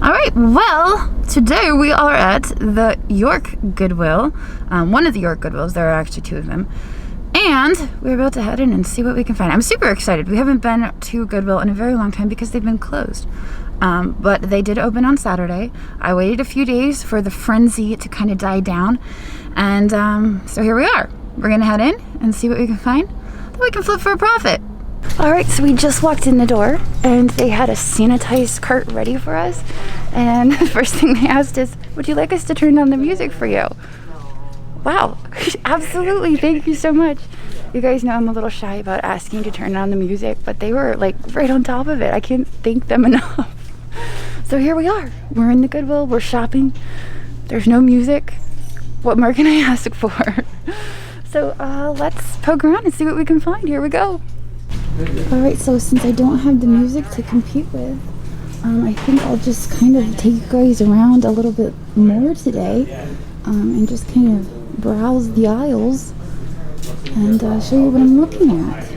All right, well, today we are at the York Goodwill, one of the York Goodwills. There are actually two of them. And we're about to head in and see what we can find. I'm super excited. We haven't been to Goodwill in a very long time because they've been closed. But they did open on Saturday. I waited a few days for the frenzy to kind of die down. And so here we are. We're going to head in and see what we can find that we can flip for a profit. All right, so we just walked in the door and they had a sanitized cart ready for us. And the first thing they asked is, would you like us to turn on the music for you? Wow, absolutely, thank you so much. You guys know I'm a little shy about asking to turn on the music, but they were like right on top of it. I can't thank them enough. So here we are, we're in the Goodwill, we're shopping. There's no music. What more can I ask for? So let's poke around and see what we can find. Here we go. All right, so since I don't have the music to compete with, I think I'll just kind of take you guys around a little bit more today and just kind of browse the aisles and show you what I'm looking at.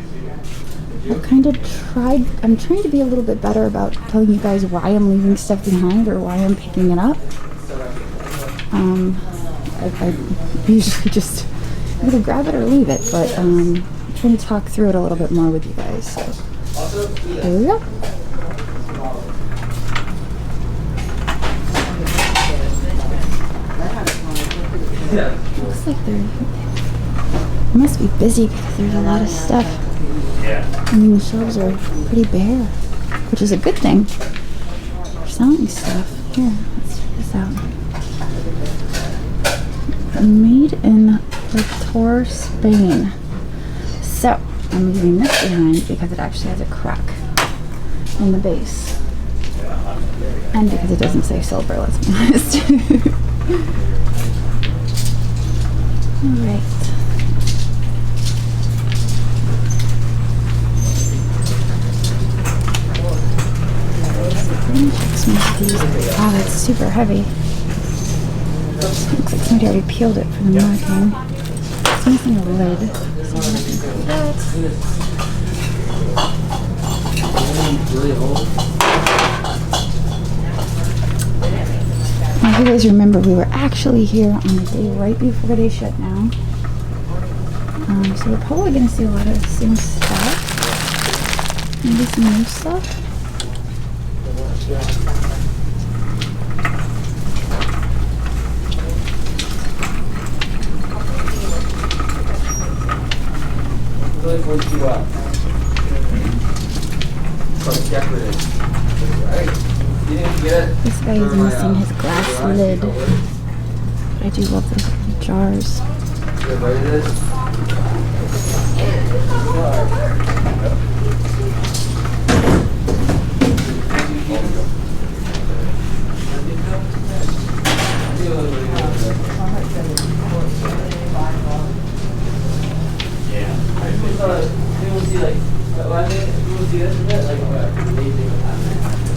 I'm trying to be a little bit better about telling you guys why I'm leaving stuff behind or why I'm picking it up. I usually just either grab it or leave it, but I'm trying to talk through it a little bit more with you guys. So here we go. Looks like they must be busy because there's a lot of stuff. I mean, the shelves are pretty bare, which is a good thing. They're selling stuff. Here, let's check this out. Made in Torre, Spain. So, I'm leaving this behind because it actually has a crack in the base. And because it doesn't say silver, let's be honest. Alright. Oh, that's super heavy. Looks like somebody already peeled it for the marking. It's missing a lid. So I'm not gonna grab that. Now, if you guys remember, we were actually here on the day right before they shut down. So we're probably going to see a lot of the same stuff. Maybe some new stuff. This guy is missing his glass lid. I do love those little jars.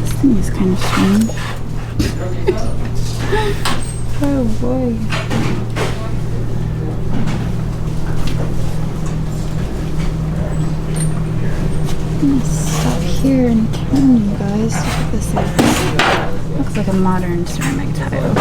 This thing is kind of strange. Oh boy. I'm gonna stop here and turn you guys. Check this out. Looks like a modern ceramic tile.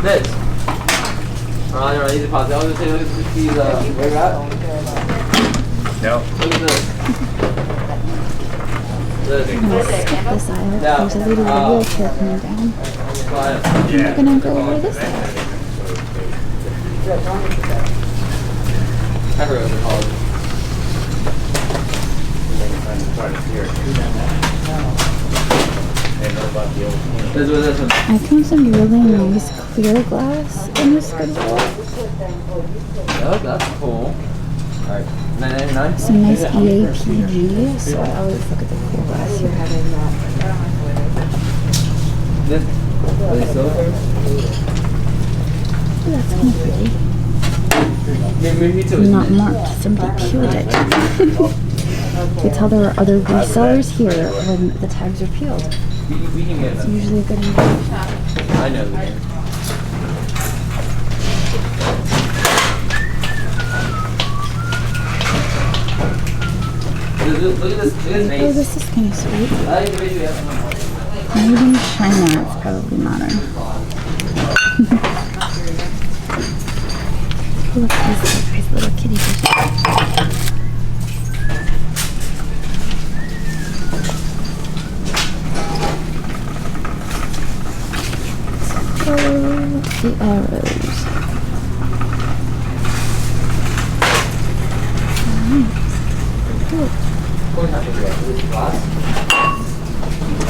This. Alright, easy pause. I was going to say, look at these, where you're at? No. Look at this. I'm going to skip this aisle. There's a lady with a wheelchair coming down. I'm going to go over this aisle. I forgot what they're called. I found some really nice clear glass in this Goodwill. Oh, that's cool. Alright, $9.99. Some nice EAPG. So I always look at the cool glass here. This is silver. Oh, that's kind of pretty. Maybe it's Not marked. Somebody peeled it. You can tell there are other resellers here when the tags are peeled. we can get It's them. usually a good indication. I know that. Look at this face. Oh, this is kind of sweet. I like the face we have. Made in China. It's probably modern. Look at these nice little kitty fishes. Oh, the arrows.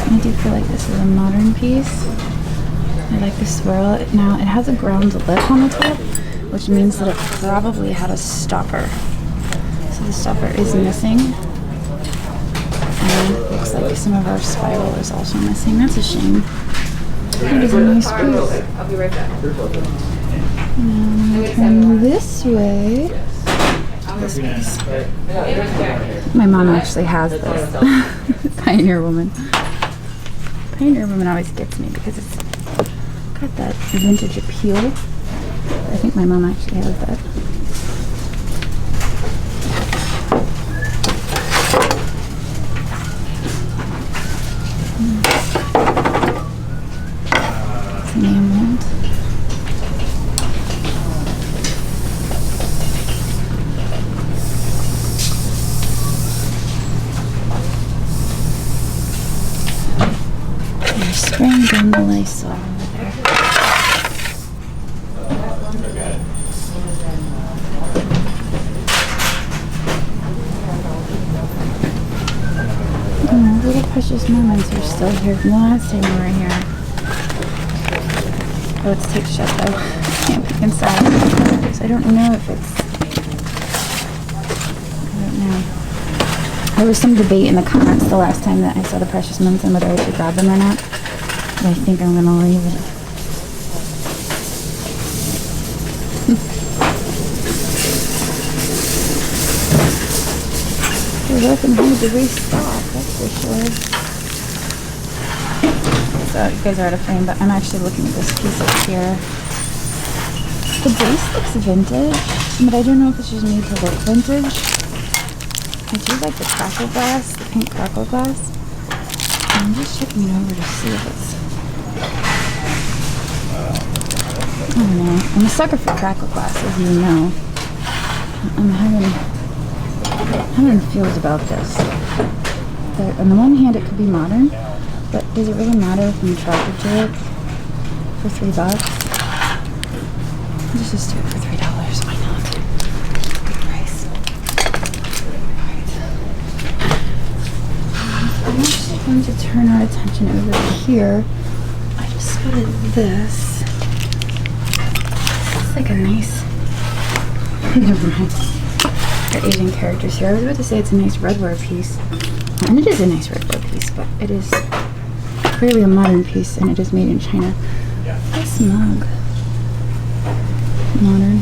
I do feel like this is a modern piece. I like the swirl. Now it has a ground lip on the top, which means that it probably had a stopper. So the stopper is missing. And it looks like some of our spiral is also missing. That's a shame. It is a nice piece. I'll be right back. Now turn this way. This piece. My mom actually has this. Pioneer Woman. Pioneer Woman always gets me because it's got that vintage appeal. I think my mom actually has that. It's enameled. They're spraying down the Lysol over there. Oh, little precious moments are still here from the last time we were here. Oh, it's taped shut though. Can't peek inside. So I don't know if it's... I don't know. There was some debate in the comments the last time that I saw the precious moments and whether I should grab them or not. But I think I'm gonna leave it. We're working hard to restock, that's for sure. So you guys are out of frame, but I'm actually looking at this piece up here. The base looks vintage, but I don't know if it's just made to look vintage. I do like the crackle glass, the pink crackle glass. I'm just checking it over to see if it's... I don't know. I'm a sucker for crackle glass, as you know. I'm having feels about this. But on the one hand, it could be modern, but does it really matter if I'm attracted to it for $3? Let's just do it for $3. Why not? Good price. Alright. I'm actually going to turn our attention over here. I just spotted this. This is like a nice... Never mind. Got Asian characters here. I was about to say it's a nice redware piece. And it is a nice redware piece, but it is clearly a modern piece and it is made in China. This mug. Modern.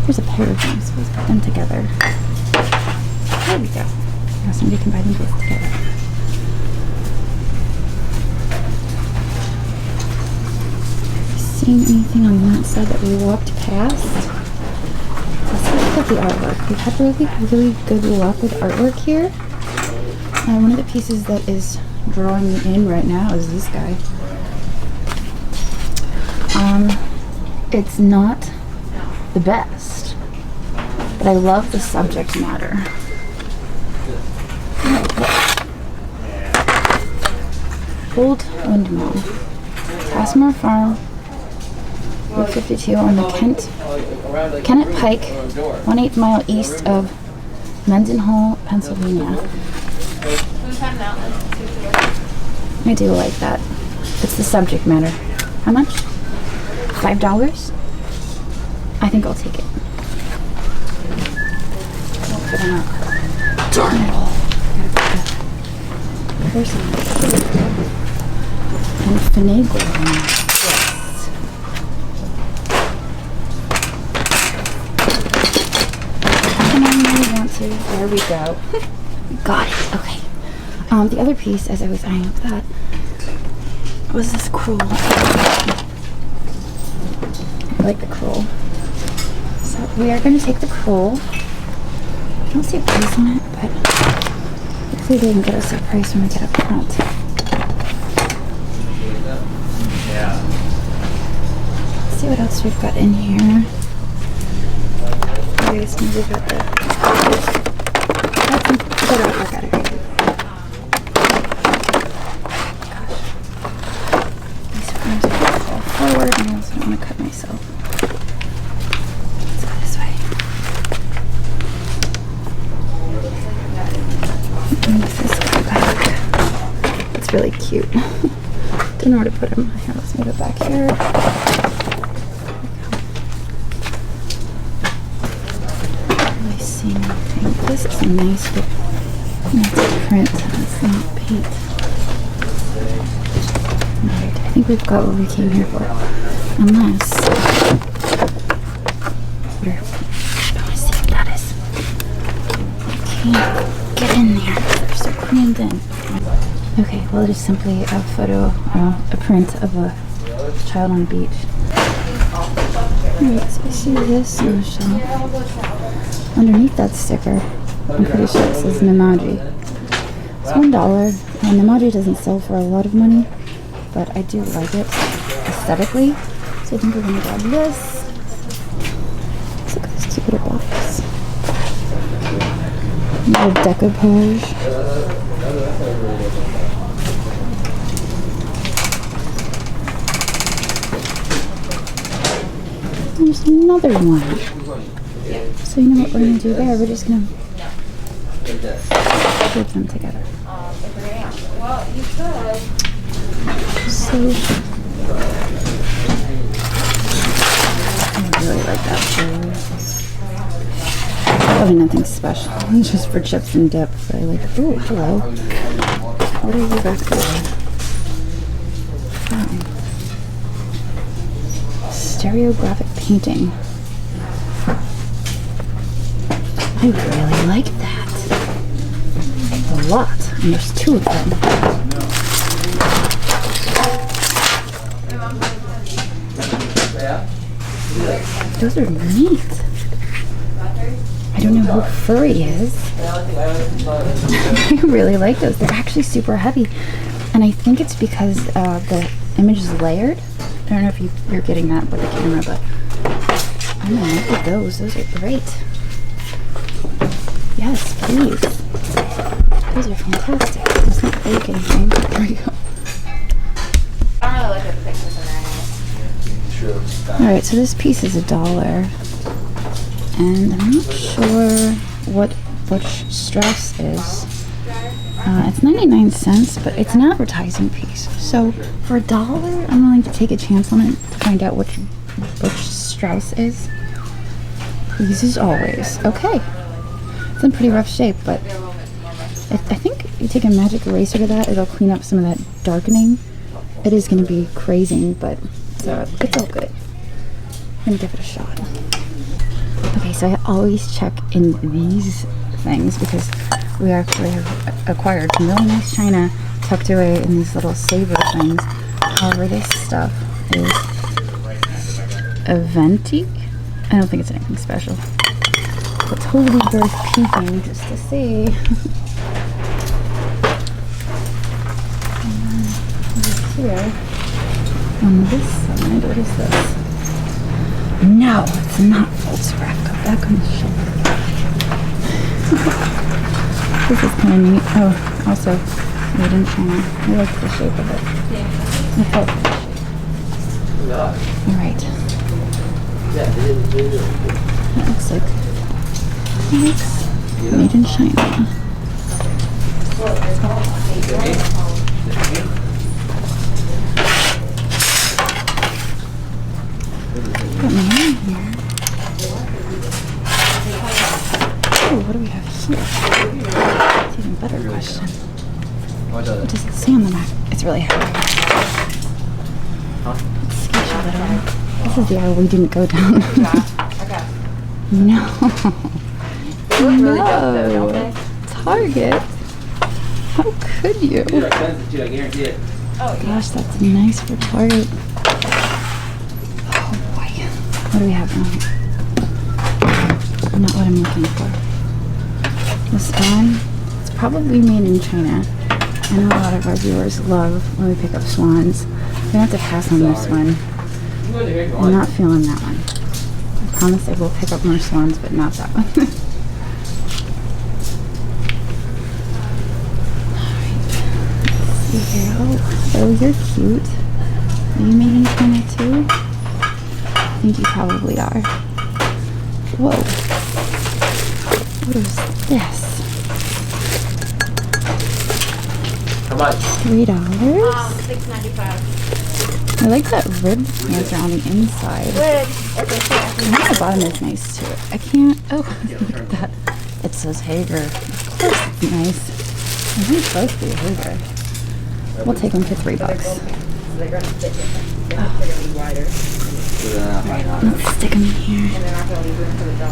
There's a pair of them, so let's put them together. There we go. Now somebody can buy them both together. Seen anything on that side that we walked past? Let's look at the artwork. We've had really good luck with artwork here. One of the pieces that is drawing me in right now is this guy. It's not the best, but I love the subject matter. Old Windmill, Tassmore Farm, Route 52 on the Kennett Pike, 1/8 mile east of Mendenhall, Pennsylvania. I do like that. It's the subject matter. How much? $5? I think I'll take it. fit enough. Darn it all. Person and finagle on this. And I really want to. There we go. Got it. Okay. The other piece, as I was eyeing up that, was this crewel. I like the crewel. So we are going to take the crewel. I don't see a price on it, but hopefully they can get us a price when we get up front. Let's see what else we've got in here. You guys maybe got the... That's some better work out of here. These frames are going to fall forward, and I also don't want to cut myself. Let's go this way. Move this guy back. It's really cute. Don't know where to put him. Here, let's move it back here. Really see anything. This is a nice big print. It's not paint. Alright, I think we've got what we came here for. Unless... I want to see what that is. Can't get in there. They're so crammed in. Okay, well, it is simply a photo, a print of a child on a beach. Alright, so I see this on the shelf. Underneath that sticker, I'm pretty sure it says Nemaji. It's $1. And Nemaji doesn't sell for a lot of money, but I do like it aesthetically. So I think we're going to grab this. Let's look at this cute little box. Little decoupage. There's another one. So you know what we're going to do there? We're just going to group them together. So I really like that food. Probably nothing special. It's just for chips and dip. But I like, ooh, hello. What are you guys doing? Stereographic painting. I really like that. A lot. And there's 2 of them. Those are neat. I don't know who Furry is. I really like those. They're actually super heavy. And I think it's because the image is layered. I don't know if you're getting that with the camera, but I don't know, look at those. Those are great. Yes, please. Those are fantastic. It's not fake anything. There we go. I don't really look at the pictures in there. Alright, so this piece is $1. And I'm not sure what Strauss is. It's 99 cents, but it's an advertising piece. So for $1, I'm willing to take a chance on it to find out which Strauss is. Please as always. Okay. It's in pretty rough shape, but I think you take a magic eraser to that, it'll clean up some of that darkening. It is going to be crazing, but it's all good. I'm going to give it a shot. Okay, so I always check in these things because we actually acquired some really nice china tucked away in these little saver things. However, this stuff is a venti. I don't think it's anything special. But totally worth peeking just to see. Over here, on this side, what is this? No, it's not full scrap. Go back on the shelf. This is kind of neat. Oh, also made in China. I like the shape of it. I felt the shape. Alright. That looks like it's made in China. Got my name here. Oh, what do we have here? That's an even better question. What does it say on the back? It's really heavy. It's sketchy a little. This is the aisle we didn't go down. No. They look really dope though, don't they? Target? How could you? These are expensive too, I guarantee it. Oh, yeah. Gosh, that's nice for Target. Oh boy. What do we have now? Not what I'm looking for. This one, it's probably made in China. I know a lot of our viewers love when we pick up swans. We're gonna have to pass on this one. I'm not feeling that one. I promise I will pick up more swans, but not that one. Here. Oh, you're cute. Are you made in China too? I think you probably are. Whoa. What is this? How much? $3? $6.95. I like that rib pants are on the inside. Good. I think the bottom is nice too. I can't. Oh, look at that. It says Hager. Of course it's nice. I think it's supposed to be Hager. We'll take them for $3. Let's stick them in here.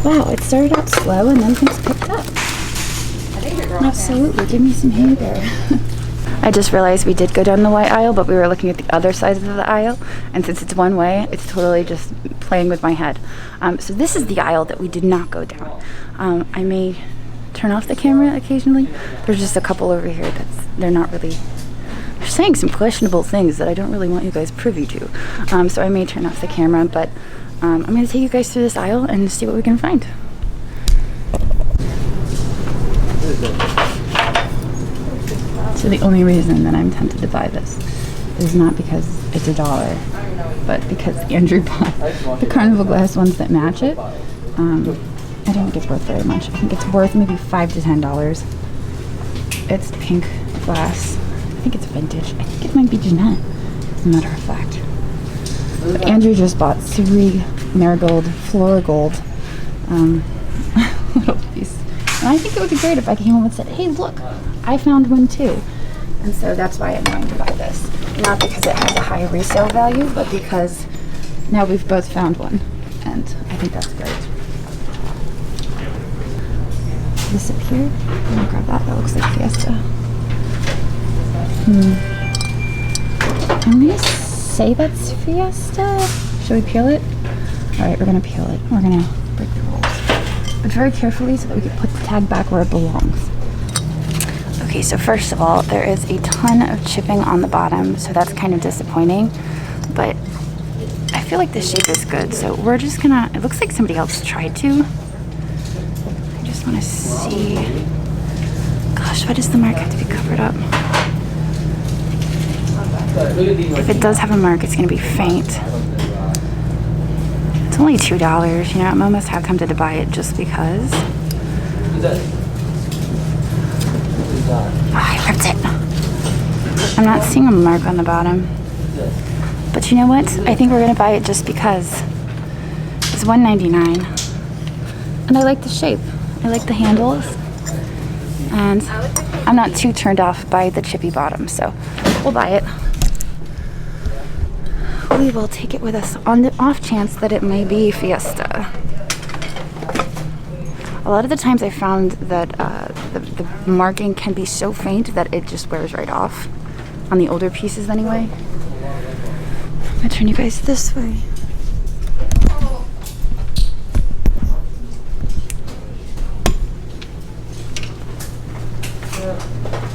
Wow, it started out slow and then things picked up. Absolutely, give me some Hager. I just realized we did go down the white aisle, but we were looking at the other side of the aisle, and since it's one way, it's totally just playing with my head. So this is the aisle that we did not go down. I may turn off the camera occasionally. There's just a couple over here they're not really. They're saying some questionable things that I don't really want you guys privy to. So I may turn off the camera, but I'm going to take you guys through this aisle and see what we can find. So the only reason that I'm tempted to buy this is not because it's $1, but because Andrew bought the carnival glass ones that match it. I didn't get worth very much. I think it's worth maybe $5 to $10. It's pink glass. I think it's vintage. I think it might be Jeanette, as a matter of fact. But Andrew just bought 3 marigold, floral gold little piece. And I think it would be great if I came home and said, hey, look, I found one too. And so that's why I'm going to buy this. Not because it has a high resale value, but because now we've both found one. And I think that's great. This up here. I'm gonna grab that. That looks like Fiesta. I'm gonna say that's Fiesta. Should we peel it? Alright, we're gonna peel it. We're gonna break the rules. But very carefully so that we can put the tag back where it belongs. Okay, so first of all, there is a ton of chipping on the bottom, so that's kind of disappointing. But I feel like the shape is good, so we're just gonna, it looks like somebody else tried to. I just wanna see. Gosh, why does the mark have to be covered up? If it does have a mark, it's gonna be faint. It's only $2, you know, I'm almost half tempted to buy it just because. Oh, I ripped it. I'm not seeing a mark on the bottom. But you know what? I think we're gonna buy it just because. It's $1.99. And I like the shape. I like the handles. And I'm not too turned off by the chippy bottom, so we'll buy it. We will take it with us on the off chance that it may be Fiesta. A lot of the times I found that the marking can be so faint that it just wears right off. On the older pieces anyway. I'm gonna turn you guys this way.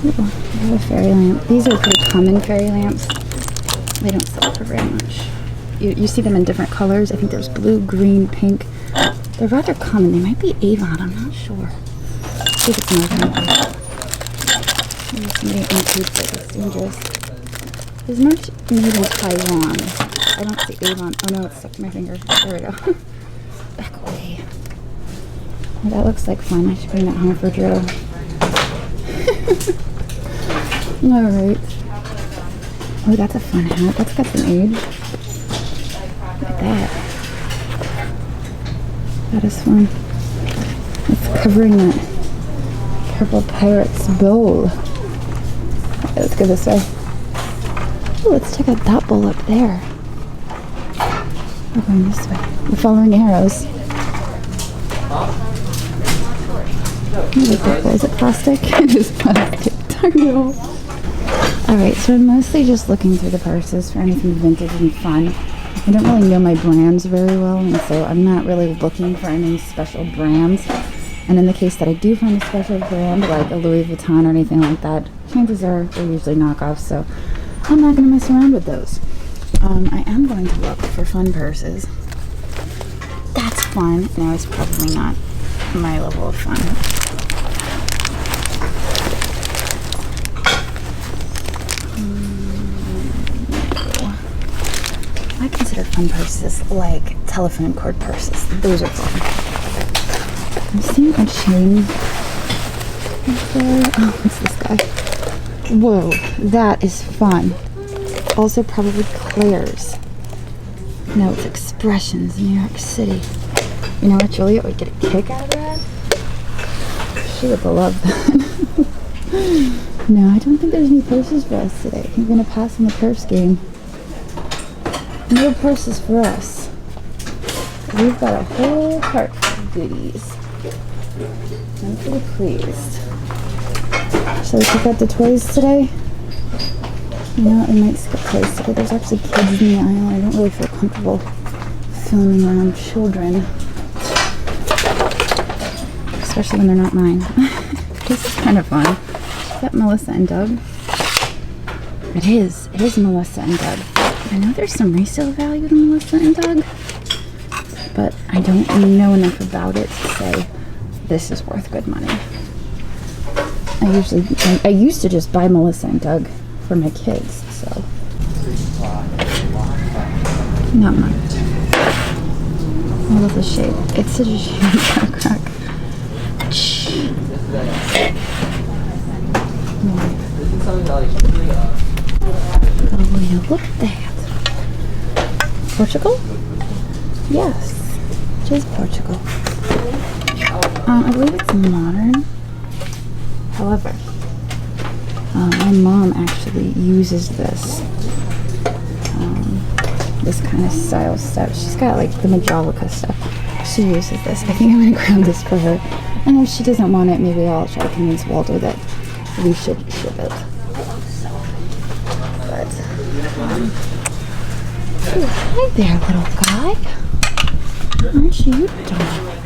Ooh, I have a fairy lamp. These are pretty common fairy lamps. They don't sell for very much. You see them in different colors. I think there's blue, green, pink. They're rather common. They might be Avon. I'm not sure. Let's see if it's marked. Maybe somebody includes it. It's dangerous. It's marked made in Taiwan. I don't see Avon. Oh no, it's stuck to my finger. There we go. Back away. Well, that looks like fun. I should bring that home for Joe. Alright. Oh, that's a fun hat. That's got some age. Look at that. That is fun. It's covering that Purple Pirate's bowl. Okay, let's go this way. Oh, let's check out that bowl up there. We're going this way. We're following arrows. Is it plastic? It is plastic. Darn it all. Alright, so I'm mostly just looking through the purses for anything vintage and fun. I don't really know my brands very well, and so I'm not really looking for any special brands. And in the case that I do find a special brand, like a Louis Vuitton or anything like that, chances are they're usually knockoffs, so I'm not going to mess around with those. I am going to look for fun purses. That's fun. No, it's probably not my level of fun. I consider fun purses like telephone cord purses. Those are fun. I'm seeing a chain there. Oh, what's this guy? Whoa, that is fun. Also probably Claire's. No, it's Expressions in New York City. You know what, Juliet would get a kick out of that? She would love that. No, I don't think there's any purses for us today. I think we're gonna pass on the purse game. No purses for us. We've got a whole cart of goodies. I'm pretty pleased. Shall we check out the toys today? You know, I might skip toys today. There's actually kids in the aisle. I don't really feel comfortable filming around children. Especially when they're not mine. This is kind of fun. Is that Melissa and Doug? It is. It is Melissa and Doug. I know there's some resale value to Melissa and Doug, but I don't know enough about it to say this is worth good money. I used to just buy Melissa and Doug for my kids, so not much. I love the shape. It's such a shame. Crack. Oh, will you look at that? Portugal? Yes, it is Portugal. I believe it's modern. However, my mom actually uses this this kind of style stuff. She's got like the Majolica stuff. She uses this. I think I'm gonna grab this for her. And if she doesn't want it, maybe I'll try to convince Walter that we should ship it. But hi there, little guy. Aren't you darling?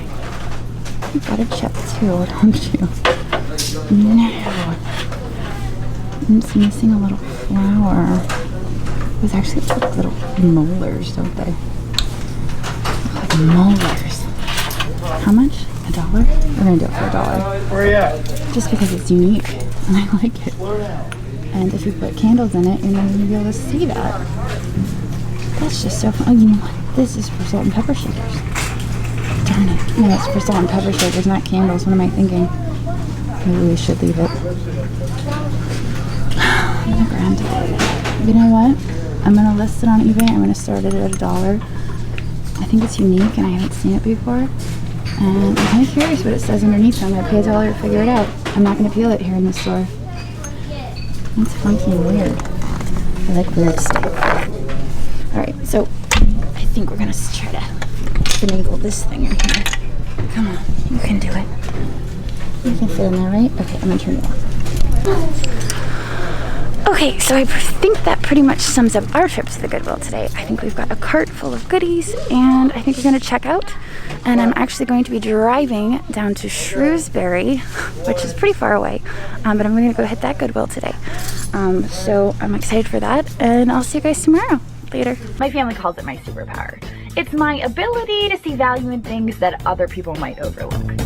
You got a chip too, don't you? No. It's missing a little flower. There's actually like little molars, don't they? Like molars. How much? $1? We're gonna do it for $1. Where are you at? Just because it's unique and I like it. And if you put candles in it, you're not gonna be able to see that. That's just so fun. Oh, you know what? This is for salt and pepper shakers. Darn it. No, it's for salt and pepper shakers, not candles. What am I thinking? Maybe we should leave it. I'm gonna grab it. You know what? I'm gonna list it on eBay. I'm gonna start it at $1. I think it's unique and I haven't seen it before. And I'm kind of curious what it says underneath, so I'm going to pay $1 to figure it out. I'm not going to peel it here in the store. It's funky and weird. I like weird stuff. Alright, so I think we're going to try to finagle this thing in here. Come on, you can do it. You can fit in there, right? Okay, I'm going to turn it off. Okay, so I think that pretty much sums up our trip to the Goodwill today. I think we've got a cart full of goodies, and I think we're going to check out. And I'm actually going to be driving down to Shrewsbury, which is pretty far away, but I'm going to go hit that Goodwill today. So I'm excited for that, and I'll see you guys tomorrow. Later. My family calls it my superpower. It's my ability to see value in things that other people might overlook.